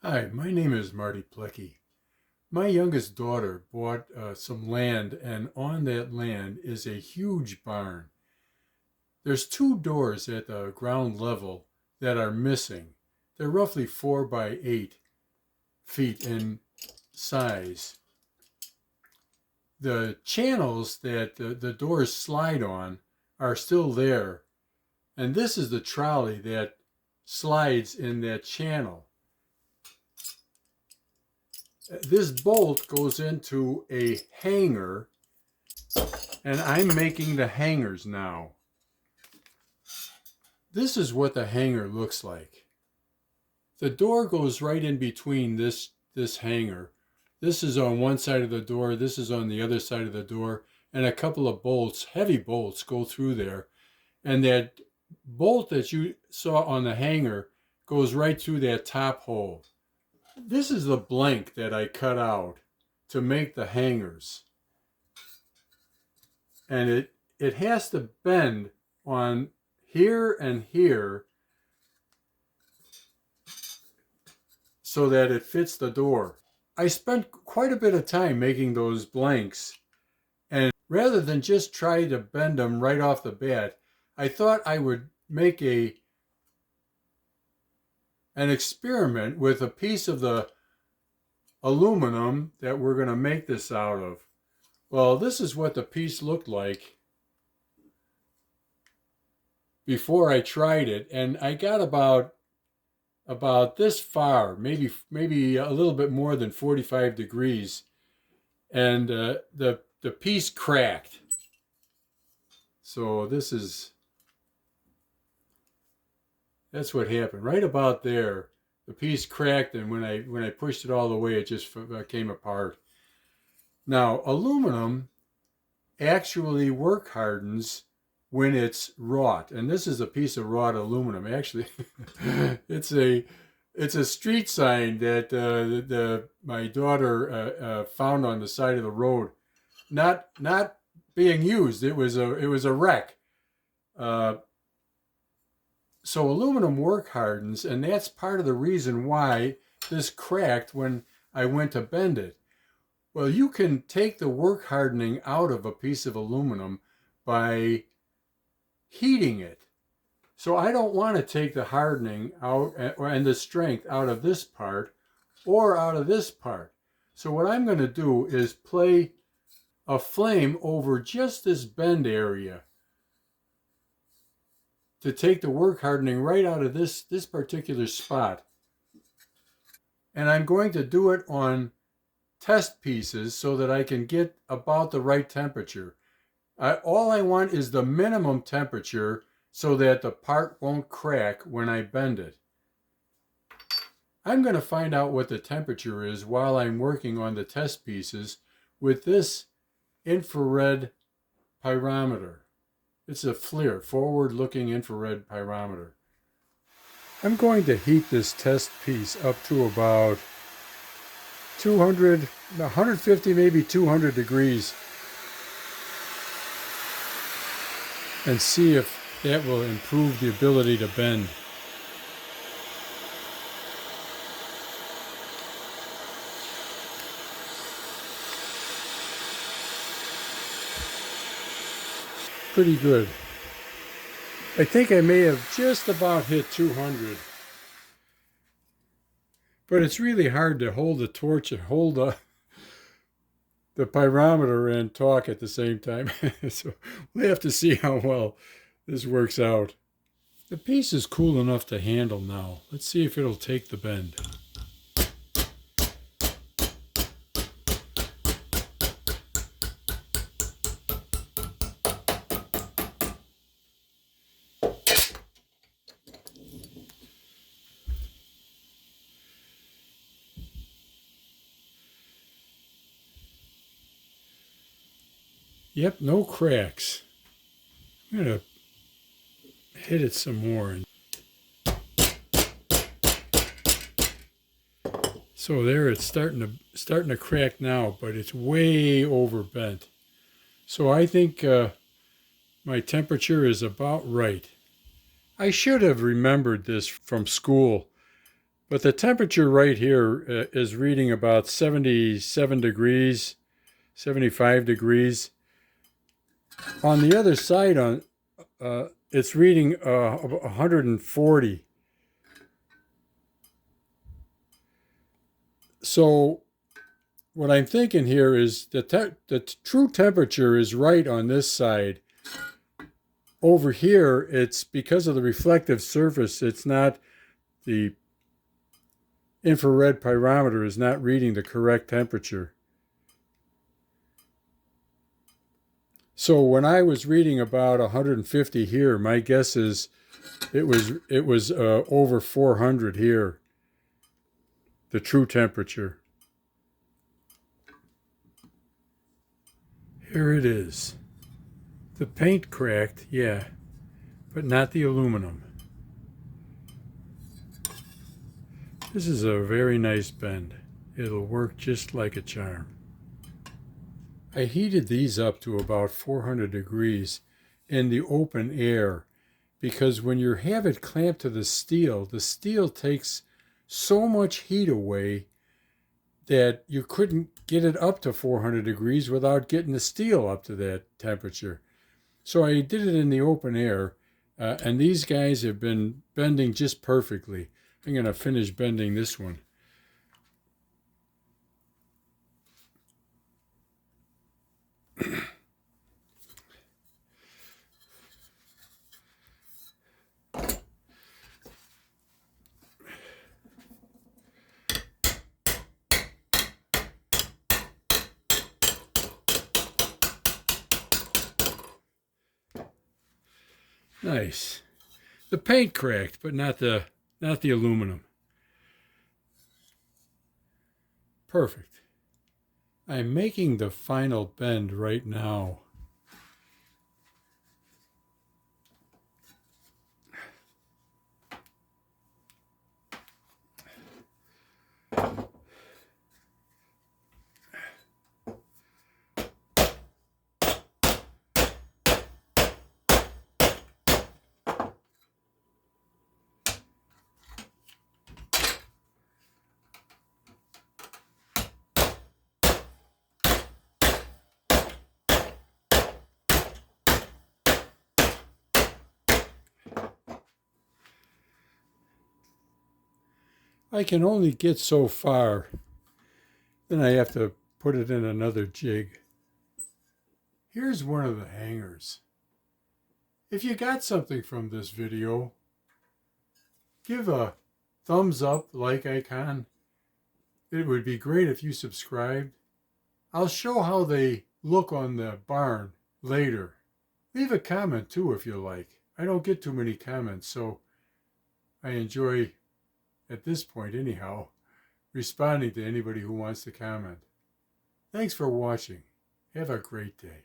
Hi, my name is Marty Plecky. My youngest daughter bought some land, and on that land is a huge barn. There's two doors at the ground level that are missing. They're roughly 4 by 8 feet in size. The channels that the doors slide on are still there, and this is the trolley that slides in that channel. This bolt goes into a hanger, and I'm making the hangers now. This is what the hanger looks like. The door goes right in between this hanger. This is on one side of the door, this is on the other side of the door, and a couple of bolts, heavy bolts, go through there. And that bolt that you saw on the hanger goes right through that top hole. This is the blank that I cut out to make the hangers. And it has to bend on here and here so that it fits the door. I spent quite a bit of time making those blanks, and rather than just try to bend them right off the bat, I thought I would make an experiment with a piece of the aluminum that we're going to make this out of. Well, this is what the piece looked like before I tried it, and I got about this far, maybe a little bit more than 45 degrees, and the piece cracked. So that's what happened. Right about there, the piece cracked, and when I pushed it all the way, it just came apart. Now, aluminum actually work hardens when it's wrought, and this is a piece of wrought aluminum. Actually, it's a street sign that my daughter found on the side of the road, not being used. It was a wreck. So aluminum work hardens, and that's part of the reason why this cracked when I went to bend it. Well, you can take the work hardening out of a piece of aluminum by heating it. So I don't want to take the hardening out and the strength out of this part or out of this part. So what I'm going to do is play a flame over just this bend area to take the work hardening right out of this particular spot. And I'm going to do it on test pieces so that I can get about the right temperature. All I want is the minimum temperature so that the part won't crack when I bend it. I'm going to find out what the temperature is while I'm working on the test pieces with this infrared pyrometer. It's a FLIR, forward-looking infrared pyrometer. I'm going to heat this test piece up to about 200, 150, maybe 200 degrees, and see if that will improve the ability to bend. Pretty good. I think I may have just about hit 200. But it's really hard to hold the torch and hold the pyrometer and talk at the same time. So we'll have to see how well this works out. The piece is cool enough to handle now. Let's see if it'll take the bend. Yep, no cracks. I'm going to hit it some more. So there, it's starting to crack now, but it's way overbent. So I think my temperature is about right. I should have remembered this from school. But the temperature right here is reading about 77 degrees, 75 degrees. On the other side, it's reading 140. So what I'm thinking here is the true temperature is right on this side. Over here, it's because of the reflective surface, it's not, the infrared pyrometer is not reading the correct temperature. So when I was reading about 150 here, my guess is it was over 400 here, the true temperature. Here it is. The paint cracked, yeah, but not the aluminum. This is a very nice bend. It'll work just like a charm. I heated these up to about 400 degrees in the open air, because when you have it clamped to the steel takes so much heat away that you couldn't get it up to 400 degrees without getting the steel up to that temperature. So I did it in the open air, and these guys have been bending just perfectly. I'm going to finish bending this one. Nice. The paint cracked, but not the aluminum. Perfect. I'm making the final bend right now. I can only get so far. Then I have to put it in another jig. Here's one of the hangers. If you got something from this video, give a thumbs up, like icon. It would be great if you subscribed. I'll show how they look on the barn later. Leave a comment too if you like. I don't get too many comments, so I enjoy, at this point anyhow, responding to anybody who wants to comment. Thanks for watching. Have a great day.